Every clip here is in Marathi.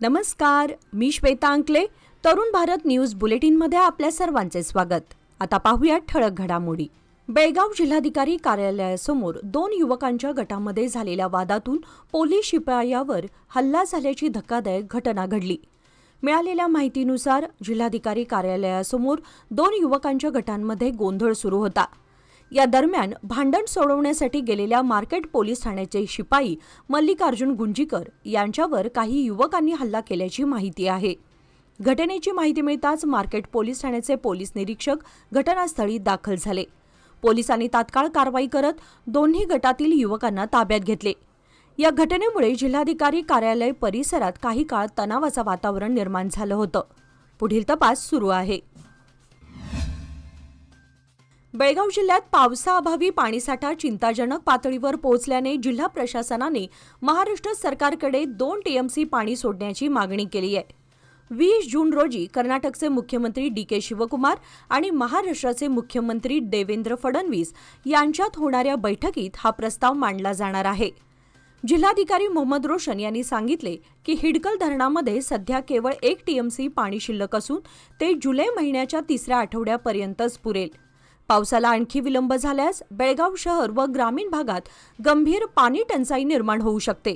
नमस्कार, मी श्वेता अंकले. तरुण भारत न्यूज बुलेटिनमध्ये आपल्या सर्वांचे स्वागत. आता पाहूया ठळक घडामोडी. बेळगाव जिल्हाधिकारी कार्यालयासमोर 2 युवकांच्या गटामध्ये झालेल्या वादातून पोलीस शिपायावर हल्ला झाल्याची धक्कादायक घटना घडली. मिळालेल्या माहितीनुसार जिल्हाधिकारी कार्यालयासमोर 2 युवकांच्या गटांमध्ये गोंधळ सुरू होता. या दरम्यान भांडण सोडवण्यासाठी गेलेल्या मार्केट पोलीस ठाण्याचे शिपाई मल्लिकार्जुन गुंजीकर यांच्यावर काही युवकांनी हल्ला केल्याची माहिती आहे. घटनेची माहिती मिळताच मार्केट पोलीस ठाण्याचे पोलीस निरीक्षक घटनास्थळी दाखल झाले. पोलिसांनी तात्काळ कारवाई करत दोन्ही गटातील युवकांना ताब्यात घेतले. या घटनेमुळे जिल्हाधिकारी कार्यालय परिसरात काही काळ तणावाचं वातावरण निर्माण झालं होतं. पुढील तपास सुरू आहे. बेळगाव जिल्ह्यात पावसाअभावी पाणीसाठा चिंताजनक पातळीवर पोहोचल्याने जिल्हा प्रशासनाने महाराष्ट्र सरकारकडे 2 टीएमसी पाणी सोडण्याची मागणी केली आहे. 20 जून रोजी कर्नाटकचे मुख्यमंत्री डी.के. शिवकुमार आणि महाराष्ट्राचे मुख्यमंत्री देवेंद्र फडणवीस यांच्यात होणाऱ्या बैठकीत हा प्रस्ताव मांडला जाणार आहे. जिल्हाधिकारी मोहम्मद रोशन यांनी सांगितले की हिडकल धरणामध्ये सध्या केवळ 1 टीएमसी पाणी शिल्लक असून ते जुलै महिन्याच्या 3ऱ्या आठवड्यापर्यंतच पुरेल. पावसाला आणखी विलंब झाल्यास बेळगाव शहर व ग्रामीण भागात गंभीर पाणी टंचाई निर्माण होऊ शकते.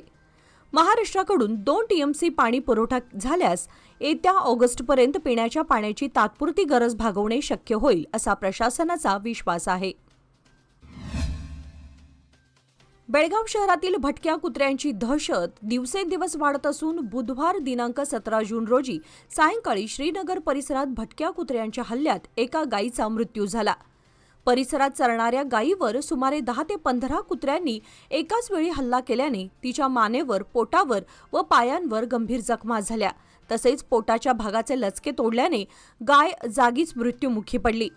महाराष्ट्राकडून 2 टीएमसी पाणी पुरवठा झाल्यास येत्या ऑगस्टपर्यंत पिण्याच्या पाण्याची तात्पुरती गरज भागवणे शक्य होईल असा प्रशासनाचा विश्वास आहे. बेळगाव शहरातील भटक्या कुत्र्यांची दहशत दिवसेंदिवस वाढत असून बुधवार दिनांक 17 जून रोजी सायंकाळी श्रीनगर परिसरात भटक्या कुत्र्यांच्या हल्ल्यात एका गायीचा मृत्यू झाला. परिसरात चरणाऱ्या गायीवर सुमारे 10 ते 15 कुत्र्यांनी एकाच वेळी हल्ला केल्याने तिच्या मानेवर, पोटावर व पायांवर गंभीर जखमा झाल्या. तसेच पोटाच्या भागाचे लचके तोडल्याने गाय जागीच मृत्युमुखी पडली.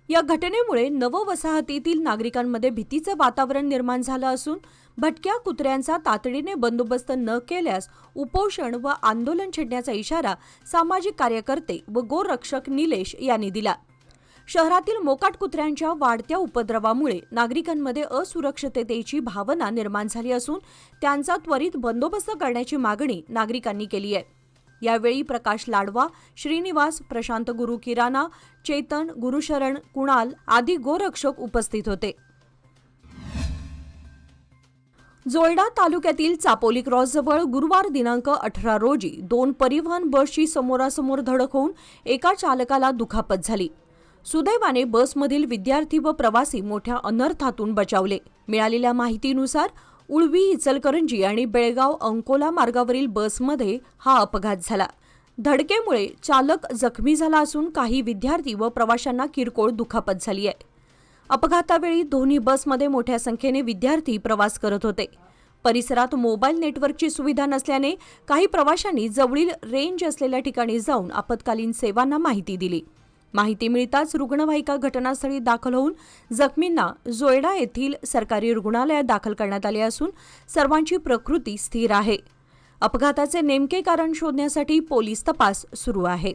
या घटनेमुळे नववसाहतीतील नागरिकांमध्ये भीतीचे वातावरण निर्माण झालं असून भटक्या कुत्र्यांचा तातडीने बंदोबस्त न केल्यास उपोषण व आंदोलन छेडण्याचा इशारा सामाजिक कार्यकर्ते व गोरक्षक निलेश यांनी दिला. शहरातील मोकाट कुत्र्यांच्या वाढत्या उपद्रवामुळे नागरिकांमध्ये असुरक्षिततेची भावना निर्माण झाली असून त्यांचा त्वरित बंदोबस्त करण्याची मागणी नागरिकांनी केली आहे. यावेळी प्रकाश लाडवा, श्रीनिवास, प्रशांत गुरु किराणा, चेतन, गुरुशरण, कुणाल आदी गोरक्षक उपस्थित होते. जोयडा तालुक्यातील चापोली क्रॉसजवळ गुरुवार दिनांक 18 रोजी 2 परिवहन बसची समोरासमोर धडक होऊन एका चालकाला दुखापत झाली. सुदैवाने बसमधील विद्यार्थी व प्रवासी मोठ्या अनर्थातून बचावले. मिळालेल्या माहितीनुसार उळवी, इचलकरंजी आणि बेळगाव अंकोला मार्गावरील बसमध्ये हा अपघात झाला. धडकेमुळे चालक जखमी झाला असून काही विद्यार्थी व प्रवाशांना किरकोळ दुखापत झाली आहे. अपघातावेळी दोन्ही बसमध्ये मोठ्या संख्येने विद्यार्थी प्रवास करत होते. परिसरात मोबाईल नेटवर्कची सुविधा नसल्याने काही प्रवाशांनी जवळील रेंज असलेल्या ठिकाणी जाऊन आपत्कालीन सेवांना माहिती दिली. माहिती मिळताच रुग्णवाहिका घटनास्थळी दाखल होऊन जखमींना जोयडा येथील सरकारी रुग्णालयात दाखल करण्यात आले असून सर्वांची प्रकृती स्थिर आहे. अपघाताचे नेमके कारण शोधण्यासाठी पोलीस तपास सुरू आहे.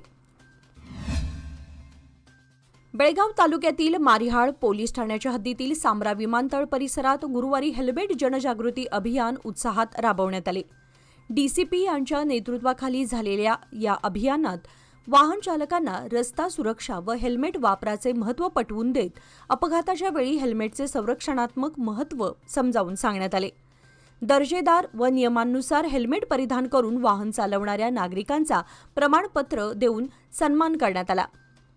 बेळगाव तालुक्यातील मारिहाळ पोलीस ठाण्याच्या हद्दीतील सांब्रा विमानतळ परिसरात गुरुवारी हेल्मेट जनजागृती अभियान उत्साहात राबवण्यात आले. डीसीपी यांच्या नेतृत्वाखाली झालेल्या या अभियानात वाहन चालकांना रस्ता सुरक्षा व हेल्मेट वापराचे महत्त्व पटवून देत अपघाताच्या वेळी हेल्मेटचे संरक्षणात्मक महत्त्व समजावून सांगण्यात आले. दर्जेदार व नियमांनुसार हेल्मेट परिधान करून वाहन चालवणाऱ्या नागरिकांचा प्रमाणपत्र देऊन सन्मान करण्यात आला.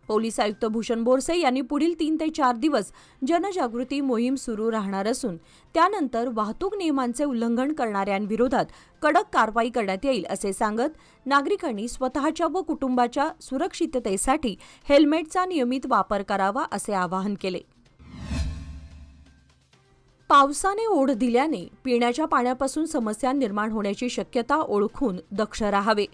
पोलीस आयुक्त भूषण बोरसे यांनी पुढील 3 ते 4 दिवस जनजागृती मोहीम सुरू राहणार असून त्यानंतर वाहतूक नियमांचे उल्लंघन करणाऱ्यांविरोधात कडक कारवाई करण्यात येईल असे सांगत नागरिकांनी स्वतःच्या व कुटुंबाच्या सुरक्षिततेसाठी हेल्मेटचा नियमित वापर करावा असे आवाहन केले. पावसाने ओढ दिल्याने पिण्याच्या पाण्यापासून समस्या निर्माण होण्याची शक्यता ओळखून दक्ष राहावे.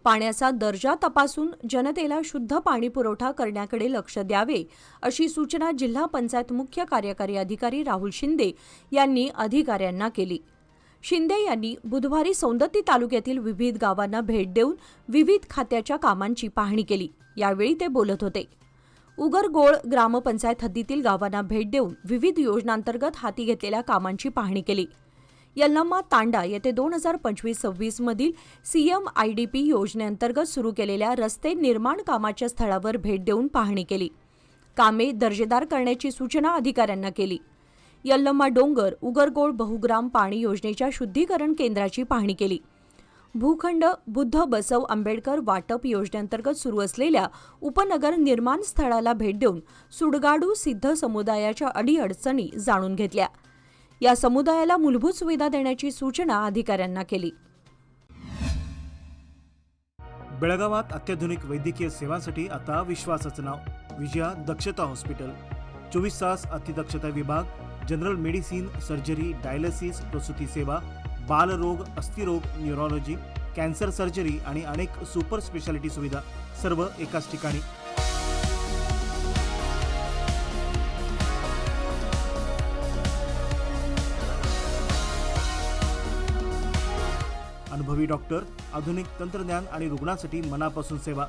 पाण्याचा दर्जा तपासून जनतेला शुद्ध पाणी पुरवठा करण्याकडे लक्ष द्यावे अशी सूचना जिल्हा पंचायत मुख्य कार्यकारी अधिकारी राहुल शिंदे यांनी अधिकाऱ्यांना केली. शिंदे यांनी बुधवारी सौंदत्ती तालुक्यातील विविध गावांना भेट देऊन विविध खात्याच्या कामांची पाहणी केली. यावेळी ते बोलत होते. उगरगोळ ग्रामपंचायत हद्दीतील गावांना भेट देऊन विविध योजनांतर्गत हाती घेतलेल्या कामांची पाहणी केली. यल्लम्मा तांडा येथे 2025-26 मधील CMIDP योजनेअंतर्गत सुरू केलेल्या रस्ते निर्माण कामाच्या स्थळावर भेट देऊन पाहणी केली. कामे दर्जेदार करण्याची सूचना अधिकाऱ्यांना केली. यल्लम्मा डोंगर उगरगोळ बहुग्राम पाणी योजनेच्या शुद्धीकरण केंद्राची पाहणी केली. भूखंड बुद्ध बसव आंबेडकर वाटप योजनेअंतर्गत सुरू असलेल्या उपनगर निर्माण स्थळाला भेट देऊन सुडगाडू सिद्ध समुदायाच्या अडीअडचणी जाणून घेतल्या. या समुदायाला मूलभूत सुविधा देण्याची सूचना अधिकाऱ्यांना केली. बेळगावात अत्याधुनिक वैद्यकीय सेवांसाठी आता विश्वासाचं नाव विजया दक्षता हॉस्पिटल. 24 तास अतिदक्षता विभाग, जनरल मेडिसिन, सर्जरी, डायलिसिस, प्रसूती सेवा, बालरोग, अस्थिरोग, न्यूरोलॉजी, कॅन्सर सर्जरी आणि अनेक सुपर स्पेशालिटी सुविधा सर्व एकाच ठिकाणी. अनुभवी डॉक्टर, आधुनिक तंत्रज्ञान आणि रुग्णांसाठी मनापासून सेवा.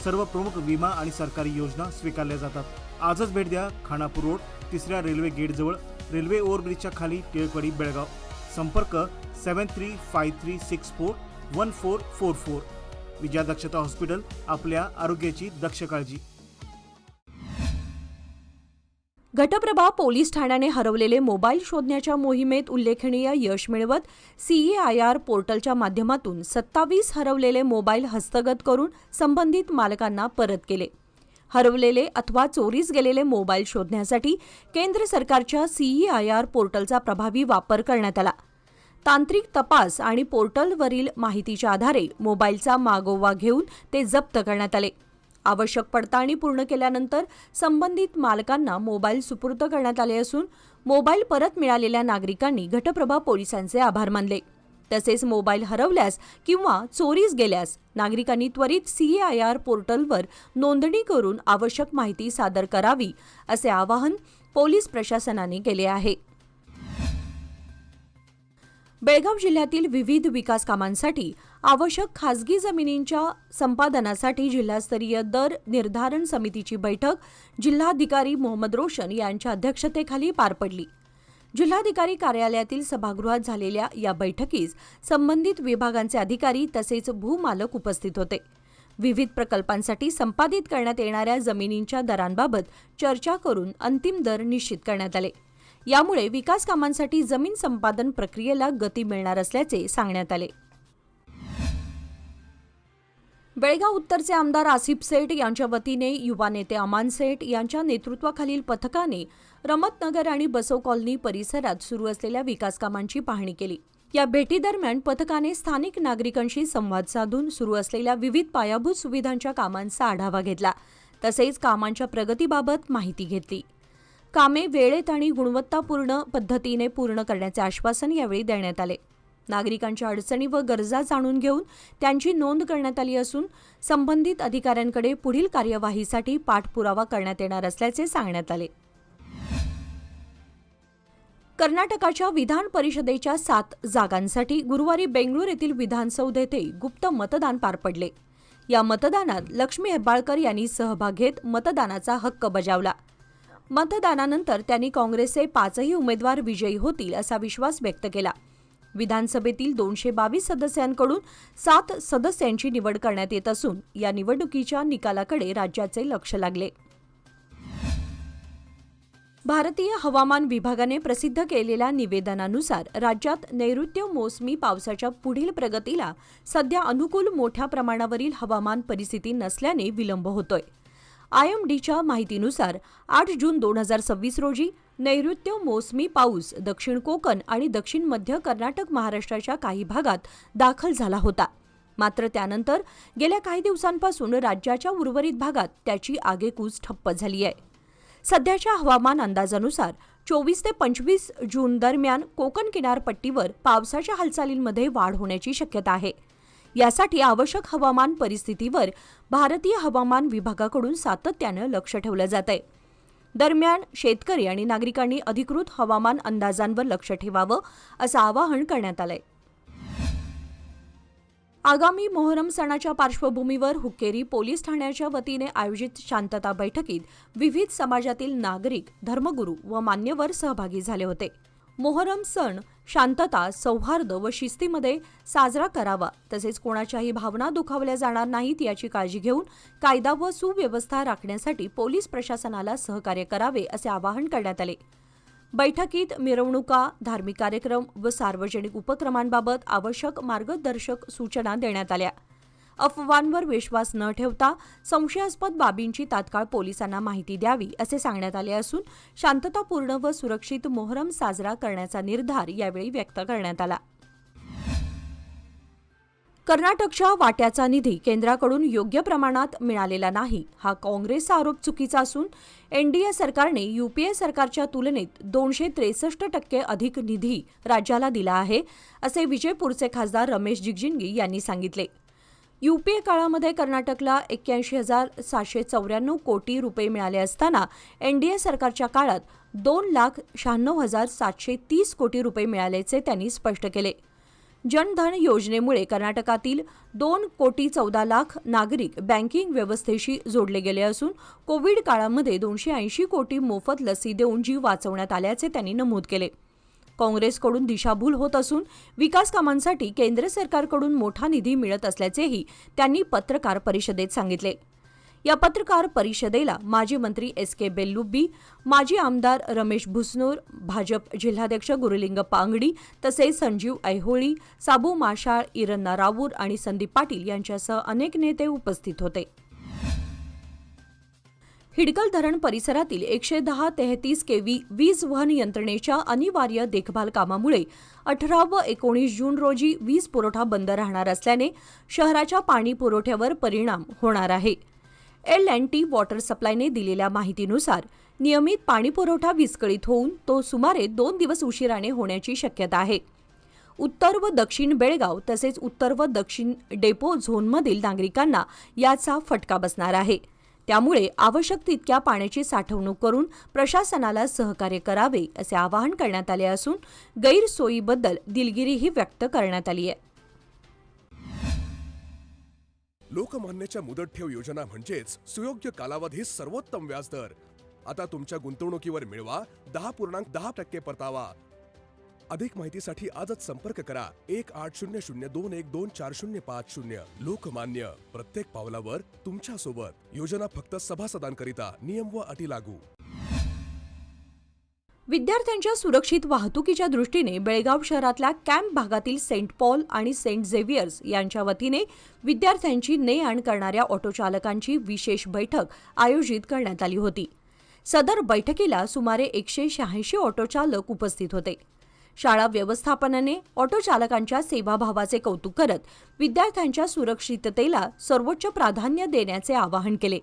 सर्व प्रमुख विमा आणि सरकारी योजना स्वीकारल्या जातात. आजच भेट द्या. खानापूर रोड, 3ऱ्या रेल्वे गेट जवळ, रेल्वे ओव्हरब्रिजच्या खाली, टिळकवाडी, बेळगाव. संपर्क 7353641444. विजया दक्षता हॉस्पिटल, आपल्या आरोग्याची दक्ष काळजी. घटप्रभा पोलीस ठाण्याने हरवलेले मोबाईल शोधण्याच्या मोहिमेत उल्लेखनीय यश मिळवत CAIR पोर्टलच्या माध्यमातून 27 हरवलेले मोबाईल हस्तगत करून संबंधित मालकांना परत केले. हरवलेले अथवा चोरीस गेलेले मोबाईल शोधण्यासाठी केंद्र सरकारच्या CAIR पोर्टलचा प्रभावी वापर करण्यात आला. तांत्रिक तपास आणि पोर्टलवरील माहितीच्या आधारे मोबाईलचा मागोवा घेऊन ते जप्त करण्यात आले. आवश्यक पडताळणी पूर्ण केल्यानंतर संबंधित मालकांना मोबाईल सुपूर्द करण्यात आले असून मोबाईल परत मिळालेल्या नागरिकांनी घटप्रभा पोलिसांचे आभार मानले. तसेच मोबाईल हरवल्यास किंवा चोरीस गेल्यास नागरिकांनी त्वरित CAIR पोर्टलवर नोंदणी करून आवश्यक माहिती सादर करावी असे आवाहन पोलीस प्रशासनाने केले आहे. बेळगाव जिल्ह्यातील विविध विकास कामांसाठी आवश्यक खासगी जमिनींच्या संपादनासाठी जिल्हास्तरीय दर निर्धारण समितीची बैठक जिल्हाधिकारी मोहम्मद रोशन यांच्या अध्यक्षतेखाली पार पडली. जिल्हाधिकारी कार्यालयातील सभागृहात झालेल्या या बैठकीस संबंधित विभागांचे अधिकारी तसेच भूमालक उपस्थित होते. विविध प्रकल्पांसाठी संपादित करण्यात येणाऱ्या जमिनींच्या दरांबाबत चर्चा करून अंतिम दर निश्चित करण्यात आले. यामुळे विकास कामांसाठी जमीन संपादन प्रक्रियेला गती मिळणार असल्याचे सांगण्यात आले. बेळगाव उत्तरचे आमदार आसिफ सेठ यांच्या वतीने युवा नेते अमान सेठ यांच्या नेतृत्वाखालील पथकाने रमतनगर आणि बसव कॉलनी परिसरात सुरू असलेल्या विकास कामांची पाहणी केली. या भेटीदरम्यान पथकाने स्थानिक नागरिकांशी संवाद साधून सुरू असलेल्या विविध पायाभूत सुविधांच्या कामांचा आढावा घेतला. तसेच कामांच्या प्रगतीबाबत माहिती घेतली. कामे वेळेत आणि गुणवत्तापूर्ण पद्धतीने पूर्ण करण्याचे आश्वासन यावेळी देण्यात आले. नागरिकांच्या अडचणी व गरजा जाणून घेऊन त्यांची नोंद करण्यात आली असून संबंधित अधिकाऱ्यांकडे पुढील कार्यवाहीसाठी पाठपुरावा करण्यात येणार असल्याचे सांगण्यात आले. कर्नाटकाच्या विधान परिषदेच्या 7 जागांसाठी गुरुवारी बेंगळूर येथील विधानसौध येथे गुप्त मतदान पार पडले. या मतदानात लक्ष्मी हेब्बाळकर यांनी सहभाग घेत मतदानाचा हक्क बजावला. मतदानानंतर त्यांनी काँग्रेसचे 5ही उमेदवार विजयी होतील असा विश्वास व्यक्त केला. विधानसभेतील 222 सदस्यांकडून 7 सदस्यांची निवड करण्यात येत असून या निवडणुकीच्या निकालाकडे राज्याचे लक्ष लागले. भारतीय हवामान विभागाने प्रसिद्ध केलेल्या निवेदनानुसार राज्यात नैऋत्य मोसमी पावसाच्या पुढील प्रगतीला सध्या अनुकूल मोठ्या प्रमाणावरील हवामान परिस्थिती नसल्याने विलंब होतोय. IMDच्या माहितीनुसार 8 जून 2026 रोजी नैऋत्य मोसमी पाऊस दक्षिण कोकण आणि दक्षिण मध्य कर्नाटक महाराष्ट्राच्या काही भागात दाखल झाला होता. मात्र त्यानंतर गेल्या काही दिवसांपासून राज्याच्या उर्वरित भागात त्याची आगेकूच ठप्प झाली आहे. सध्याच्या हवामान अंदाजानुसार 24 ते 25 जून दरम्यान कोकण किनारपट्टीवर पावसाच्या हालचालींमध्ये वाढ होण्याची शक्यता आहे. यासाठी आवश्यक हवामान परिस्थितीवर भारतीय हवामान विभागाकडून सातत्यानं लक्ष ठेवलं जात आहे. दरम्यान शेतकरी आणि नागरिकांनी अधिकृत हवामान अंदाजांवर लक्ष ठेवावं असं आवाहन करण्यात आलंय. आगामी मोहरम सणाच्या पार्श्वभूमीवर हुक्केरी पोलीस ठाण्याच्या वतीने आयोजित शांतता बैठकीत विविध समाजातील नागरिक, धर्मगुरू व मान्यवर सहभागी झाले होते. मोहरम सण शांतता, सौहार्द व शिस्तीमध्ये साजरा करावा, तसेच कोणाच्याही भावना दुखावल्या जाणार नाहीत याची काळजी घेऊन कायदा व सुव्यवस्था राखण्यासाठी पोलीस प्रशासनाला सहकार्य करावे असे आवाहन करण्यात आले. बैठकीत मिरवणुका, धार्मिक कार्यक्रम व सार्वजनिक उपक्रमांबाबत आवश्यक मार्गदर्शक सूचना देण्यात आल्या. अफवांवर विश्वास न ठेवता संशयास्पद बाबींची तात्काळ पोलिसांना माहिती द्यावी असे सांगण्यात आले असून शांततापूर्ण व सुरक्षित मोहरम साजरा करण्याचा निर्धार यावेळी व्यक्त करण्यात आला. कर्नाटकच्या वाट्याचा निधी केंद्राकडून योग्य प्रमाणात मिळालेला नाही हा काँग्रेसचा आरोप चुकीचा असून एनडीए सरकारने यूपीए सरकारच्या तुलनेत 263% अधिक निधी राज्याला दिला आहे, असे विजयपूरचे खासदार रमेश जिगजिणगी यांनी सांगितले. यूपीए काळामध्ये कर्नाटकला 81,794 कोटी रुपये मिळाले असताना एनडीए सरकारच्या काळात 2,96,730 कोटी रुपये मिळाल्याचे त्यांनी स्पष्ट केले. जनधन योजनेमुळे कर्नाटकातील 2,14,00,000 नागरिक बँकिंग व्यवस्थेशी जोडले गेले असून कोविड काळामध्ये 280 कोटी मोफत लसी देऊन जीव वाचवण्यात आल्याचे त्यांनी नमूद केले. काँग्रेसकडून दिशाभूल होत असून विकास कामांसाठी केंद्र सरकारकडून मोठा निधी मिळत असल्याचेही त्यांनी पत्रकार परिषदेत सांगितले. या पत्रकार परिषदेला माजी मंत्री एस.के. बेल्लुब्बी, माजी आमदार रमेश भुसनूर, भाजप जिल्हाध्यक्ष गुरुलिंगप्पा अंगडी तसेच संजीव ऐहोळी, साबू माशाळ, इरन्ना रावूर आणि संदीप पाटील यांच्यासह अनेक नेते उपस्थित होते. हिडकल धरण परिसरातील 110-33 केव्ही वीज वहन यंत्रणेच्या अनिवार्य देखभाल कामामुळे 18 व 19 जून रोजी वीज पुरवठा बंद राहणार असल्याने शहराच्या पाणी पुरवठ्यावर परिणाम होणार आहे. L&T वॉटर सप्लायने दिलेल्या माहितीनुसार नियमित पाणी पुरवठा विस्कळीत होऊन तो सुमारे 2 दिवस उशिराने होण्याची शक्यता आहे. उत्तर व दक्षिण बेळगाव तसेच उत्तर व दक्षिण डेपो झोनमधील नागरिकांना याचा फटका बसणार आहे. त्यामुळे आवश्यक तितक्या पाण्याची साठवणूक करून प्रशासनाला सहकार्य करावे असे आवाहन करण्यात आले असून गैरसोयीबद्दल दिलगिरीही व्यक्त करण्यात आली आहे. लोकमान्यच्या मुदत ठेव योजना म्हणजेच सुयोग्य कालावधी सर्वोत्तम व्याजदर. आता तुमच्या गुंतवणुकीवर मिळवा 10.10% परतावा. अधिक माहितीसाठी आजच संपर्क करा 1800212405. लोकमान्य, प्रत्येक पावलावर तुमच्या सोबत. योजना फक्त सभासदांकरिता. नियम व अटी लागू. विद्यार्थ्यांच्या सुरक्षित वाहतुकीच्या दृष्टीने बेळगाव शहरातल्या कॅम्प भागातील सेंट पॉल आणि सेंट झेवियर्स यांच्या वतीने विद्यार्थ्यांची ने-आण करणाऱ्या ऑटोचालकांची विशेष बैठक आयोजित करण्यात आली होती. सदर बैठकीला सुमारे 186 ऑटोचालक उपस्थित होते. शाळा व्यवस्थापनाने ऑटोचालकांच्या सेवाभावाचे कौतुक करत विद्यार्थ्यांच्या सुरक्षिततेला सर्वोच्च प्राधान्य देण्याचे आवाहन केले.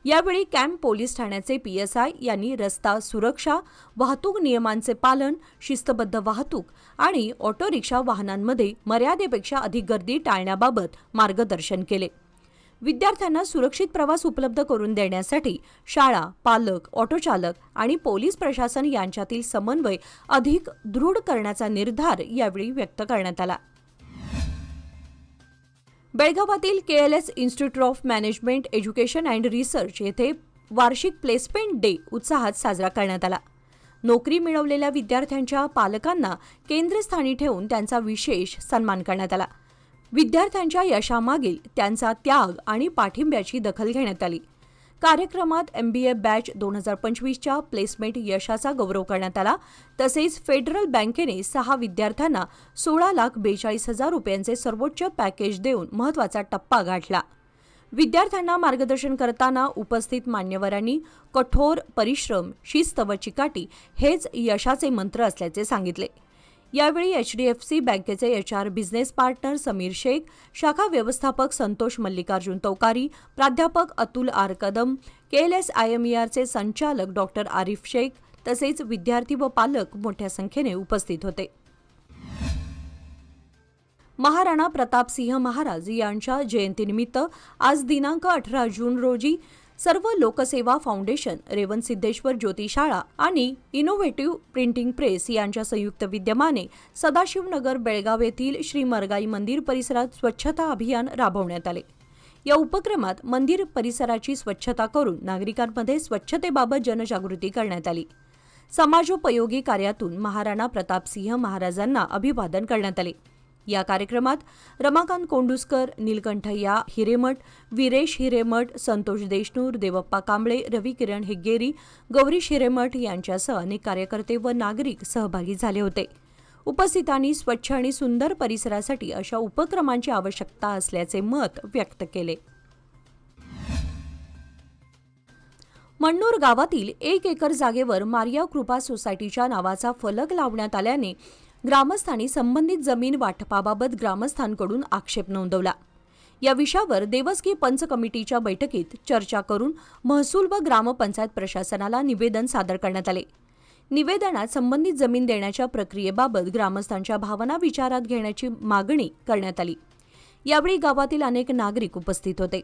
यावेळी कॅम्प पोलीस ठाण्याचे PSI यांनी रस्ता सुरक्षा, वाहतूक नियमांचे पालन, शिस्तबद्ध वाहतूक आणि ऑटो रिक्षा वाहनांमध्ये मर्यादेपेक्षा अधिक गर्दी टाळण्याबाबत मार्गदर्शन केले. विद्यार्थ्यांना सुरक्षित प्रवास उपलब्ध करून देण्यासाठी शाळा, पालक, ऑटोचालक आणि पोलीस प्रशासन यांच्यातील समन्वय अधिक दृढ करण्याचा निर्धार यावेळी व्यक्त करण्यात आला. बेळगावातील KLS institute of management education and research येथे वार्षिक प्लेसमेंट डे उत्साहात साजरा करण्यात आला. नोकरी मिळवलेल्या विद्यार्थ्यांच्या पालकांना केंद्रस्थानी ठेवून त्यांचा विशेष सन्मान करण्यात आला. विद्यार्थ्यांच्या यशामागील त्यांचा त्याग आणि पाठिंब्याची दखल घेण्यात आली. कार्यक्रमात MBA बॅच 2025च्या प्लेसमेंट यशाचा गौरव करण्यात आला. तसेच फेडरल बँकेने 6 विद्यार्थ्यांना 16,42,000 रुपयांचे सर्वोच्च पॅकेज देऊन महत्त्वाचा टप्पा गाठला. विद्यार्थ्यांना मार्गदर्शन करताना उपस्थित मान्यवरांनी कठोर परिश्रम, शिस्त व चिकाटी हेच यशाचे मंत्र असल्याचे सांगितले. यावेळी HDFC बँकेचे HR business partner Sameer Shaikh, शाखा व्यवस्थापक संतोष मल्लिकार्जुन तौकारी, प्राध्यापक अतुल आर कदम, KLS IMERचे संचालक डॉ. आरिफ शेख तसेच विद्यार्थी व पालक मोठ्या संख्येने उपस्थित होते. महाराणा प्रतापसिंह महाराज यांच्या जयंतीनिमित्त आज दिनांक 18 जून रोजी सर्व लोकसेवा फाउंडेशन, रेवणसिद्धेश्वर ज्योती शाळा आणि इनोव्हेटिव्ह प्रिंटिंग प्रेस यांच्या संयुक्त विद्यमाने सदाशिवनगर बेळगाव येथील श्री मरगाई मंदिर परिसरात स्वच्छता अभियान राबवण्यात आले. या उपक्रमात मंदिर परिसराची स्वच्छता करून नागरिकांमध्ये स्वच्छतेबाबत जनजागृती करण्यात आली. समाजोपयोगी कार्यातून महाराणा प्रतापसिंह महाराजांना अभिवादन करण्यात आले। या कार्यक्रमात रमाकांत कोंडुस्कर, नीलकंठय्या हिरेमठ, वीरेश हिरेमठ, संतोष देशनूर, देवप्पा कांबळे, रविकिरण हेग्गेरी, गौरीश हिरेमठ यांच्यासह अनेक कार्यकर्ते व नागरिक सहभागी झाले होते। उपस्थितांनी स्वच्छ आणि सुंदर परिसरासाठी अशा उपक्रमांची आवश्यकता असल्याचे मत व्यक्त केले। मण्णूर गावातील 1 एकर जागेवर मारिया कृपा सोसायटीच्या नावाचा फलक लावण्यात आल्याने ग्रामस्थांनी संबंधित जमीन वाटपाबाबत ग्रामस्थांकडून आक्षेप नोंदवला। या विषयावर देवस्की पंच कमिटीच्या बैठकीत चर्चा करून महसूल व ग्रामपंचायत प्रशासनाला निवेदन सादर करण्यात आले। निवेदनात संबंधित जमीन देण्याच्या प्रक्रियेबाबत ग्रामस्थांच्या भावना विचारात घेण्याची मागणी करण्यात आली। यावेळी गावातील अनेक नागरिक उपस्थित होते।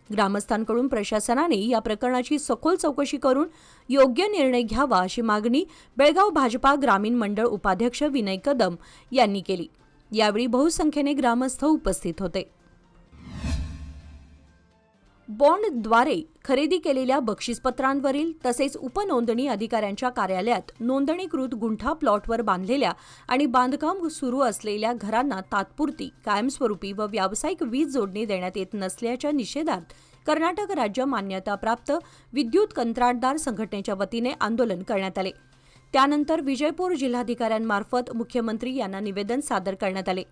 ग्रामस्थांकडून प्रशासनाने या प्रकरणाची सखोल चौकशी करून योग्य निर्णय घ्यावा अशी मागणी बेळगाव भाजपा ग्रामीण मंडळ उपाध्यक्ष विनय कदम यांनी केली। यावेळी बहुसंख्येने ग्रामस्थ उपस्थित होते। बॉन्डद्वारे खरेदी केलेल्या बक्षीसपत्रांवरील तसेच उपनोंदणी अधिकाऱ्यांच्या कार्यालयात नोंदणीकृत गुंठा प्लॉटवर बांधलेल्या आणि बांधकाम सुरू असलेल्या घरांना तात्पुरती, कायमस्वरूपी व व्यावसायिक वीज जोडणी देण्यात येत नसल्याच्या निषेधार्थ कर्नाटक राज्य मान्यताप्राप्त विद्युत कंत्राटदार संघटनेच्या वतीने आंदोलन करण्यात आले। त्यानंतर विजयपूर जिल्हाधिकाऱ्यांमार्फत मुख्यमंत्री यांना निवेदन सादर करण्यात आले।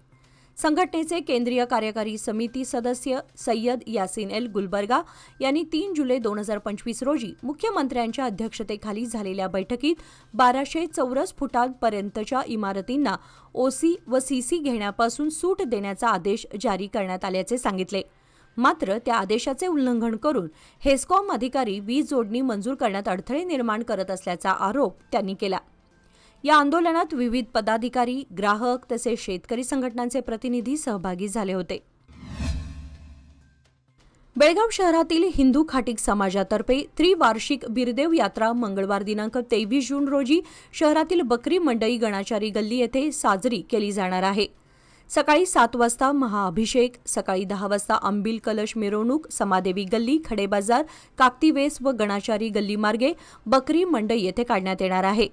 संघटनेचे केंद्रीय कार्यकारी समिती सदस्य सय्यद यासिन एल गुलबर्गा यांनी 3 जुलै 2025 रोजी मुख्यमंत्र्यांच्या अध्यक्षतेखाली झालेल्या बैठकीत 1200 चौरस फुटांपर्यंतच्या इमारतींना ओसी व सीसी घेण्यापासून सूट देण्याचा आदेश जारी करण्यात आल्याचे सांगितले। मात्र त्या आदेशाचे उल्लंघन करून हेस्कॉम अधिकारी वीज जोडणी मंजूर करण्यात अडथळे निर्माण करत असल्याचा आरोप त्यांनी केला। या आंदोलनात विविध पदाधिकारी, ग्राहक तसेच शेतकरी संघटनांचे प्रतिनिधी सहभागी झाले होते। बेळगाव शहरातील हिंदू खाटीक समाजातर्फे त्रिवार्षिक बिरदेव यात्रा मंगळवार दिनांक 23 जून रोजी शहरातील बकरी मंडई गणाचारी गल्ली येथे साजरी केली जाणार आहे। सकाळी 7 वाजता महाअभिषेक, सकाळी 10 वाजता अंबिल कलश मिरवणूक समादेवी गल्ली, खडे बाजार, काकती वेस व गणाचारी गल्ली मार्गे बकरी मंडई येथे काढण्यात येणार आहे।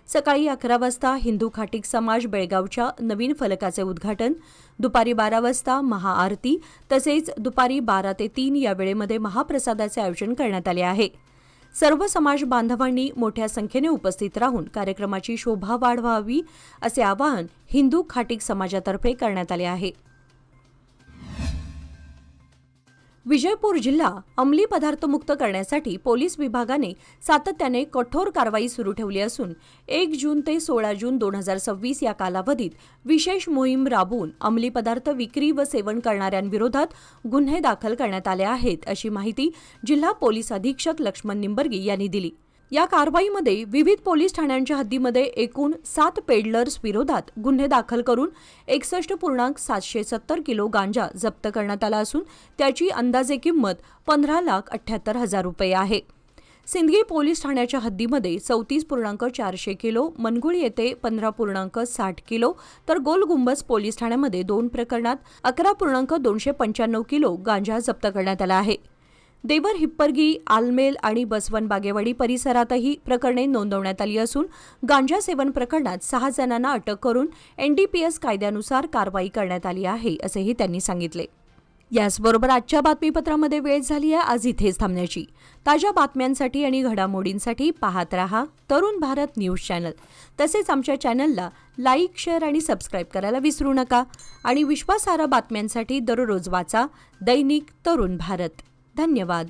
सकाळी 11 वाजता हिंदू खाटीक समाज बेळगावच्या नवीन फलकाचे उद्घाटन, दुपारी 12 वाजता महाआरती तसेच दुपारी 12 ते 3 या वेळेमध्ये महाप्रसादाचे आयोजन करण्यात आले आहे। सर्व समाज बांधवांनी मोठ्या संख्येने उपस्थित राहून कार्यक्रमाची शोभा वाढवावी असे आवाहन हिंदू खाटीक समाजातर्फे करण्यात आले आहे। विजयपूर जिल्हा अंमली पदार्थ मुक्त करण्यासाठी पोलीस विभागाने सातत्याने कठोर कारवाई सुरू ठेवली असून 1 जून ते 16 जून 2026 या कालावधीत विशेष मोहीम राबवून अंमली पदार्थ विक्री व सेवन करणाऱ्यांविरोधात गुन्हे दाखल करण्यात आले आहेत अशी माहिती जिल्हा पोलीस अधीक्षक लक्ष्मण निंबर्गी यांनी दिली। या कारवाईमध्ये विविध पोलीस ठाण्यांच्या हद्दीमध्ये एकूण 7 पेडलर्स विरोधात गुन्हे दाखल करून 61.770 किलो गांजा जप्त करण्यात आला असून त्याची अंदाजे किंमत 15,78,000 रुपये आहे। सिंदगी पोलीस ठाण्याच्या हद्दीमध्ये 34.400 किलो, मनगुळ येथे 15.60 किलो तर गोलगुंबज पोलीस ठाण्यामध्ये 2 प्रकरणात 11.295 किलो गांजा जप्त करण्यात आला आहे। देवर हिप्परगी, आलमेल आणि बसवन बागेवाडी परिसरातही प्रकरणे नोंदवण्यात आली असून गांजा सेवन प्रकरणात 6 जणांना अटक करून NDPS कायद्यानुसार कारवाई करण्यात आली आहे असेही त्यांनी सांगितले। याचबरोबर आजच्या बातमीपत्रामध्ये वेळ झाली आहे आज इथेच थांबण्याची। ताज्या बातम्यांसाठी आणि घडामोडींसाठी पाहत रहा तरुण भारत न्यूज चॅनल। तसेच आमच्या चॅनलला लाईक, शेअर आणि सबस्क्राईब करायला विसरू नका आणि विश्वासार्ह बातम्यांसाठी दररोज वाचा दैनिक तरुण भारत। धन्यवाद।